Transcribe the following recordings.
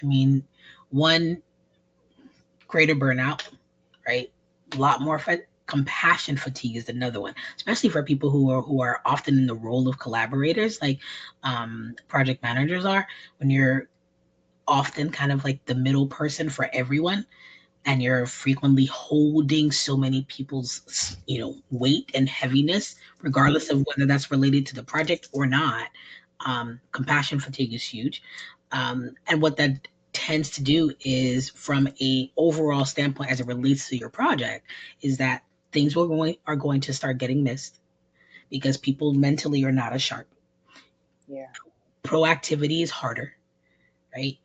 I mean, one, greater burnout, right? A lot more compassion fatigue is another one, especially for people who are often in the role of collaborators, like project managers are. When you're often kind of like the middle person for everyone, and you're frequently holding so many people's weight and heaviness, regardless of whether that's related to the project or not. Compassion fatigue is huge. And what that tends to do is, from a overall standpoint as it relates to your project, is that things are going to start getting missed because people mentally are not as sharp. Yeah. Proactivity is harder, right?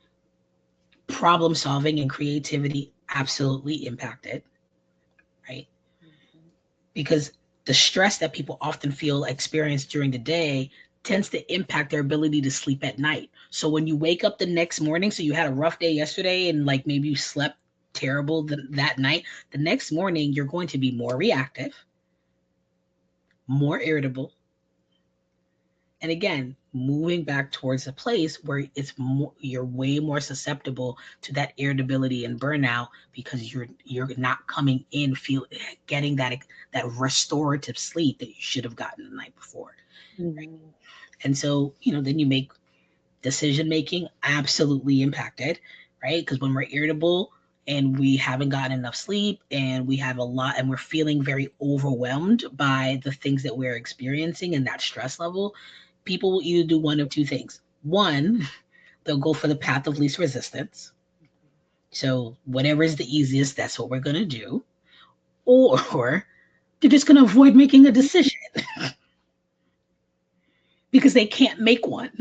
Problem solving and creativity absolutely impacted, right? Mhm. Because the stress that people often feel experience during the day tends to impact their ability to sleep at night. So when you wake up the next morning, so you had a rough day yesterday and like maybe you slept terrible that night, the next morning you're going to be more reactive, more irritable, and again moving back towards a place where you're way more susceptible to that irritability and burnout because you're not coming in feel getting that restorative sleep that you should have gotten the night before. Mhm. And so then you make decision making absolutely impacted, right? Because when we're irritable and we haven't gotten enough sleep and we have a lot and we're feeling very overwhelmed by the things that we're experiencing and that stress level, people will either do one of two things. One, they'll go for the path of least resistance. So whatever is the easiest, that's what we're going to do. Or they're just going to avoid making a decision because they can't make one.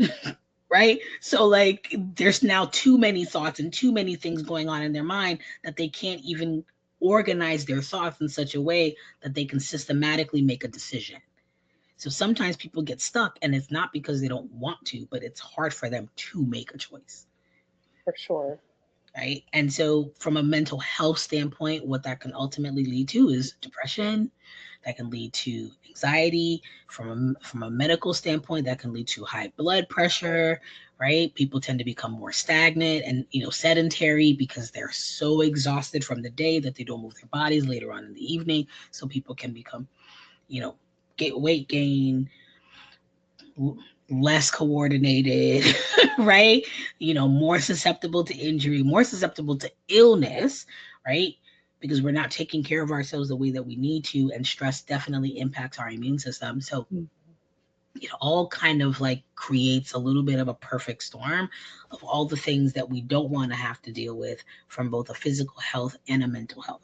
Right? So like there's now too many thoughts and too many things going on in their mind that they can't even organize their thoughts in such a way that they can systematically make a decision. So sometimes people get stuck and it's not because they don't want to, but it's hard for them to make a choice. For sure. Right? And so from a mental health standpoint, what that can ultimately lead to is depression, that can lead to anxiety. From a medical standpoint, that can lead to high blood pressure, right? People tend to become more stagnant and sedentary because they're so exhausted from the day that they don't move their bodies later on in the evening. So people can become, you know get weight gain, less coordinated, right? More susceptible to injury, more susceptible to illness, right? Because we're not taking care of ourselves the way that we need to, and stress definitely impacts our immune system. So Mhm. it all kind of like creates a little bit of a perfect storm of all the things that we don't want to have to deal with from both a physical health and a mental health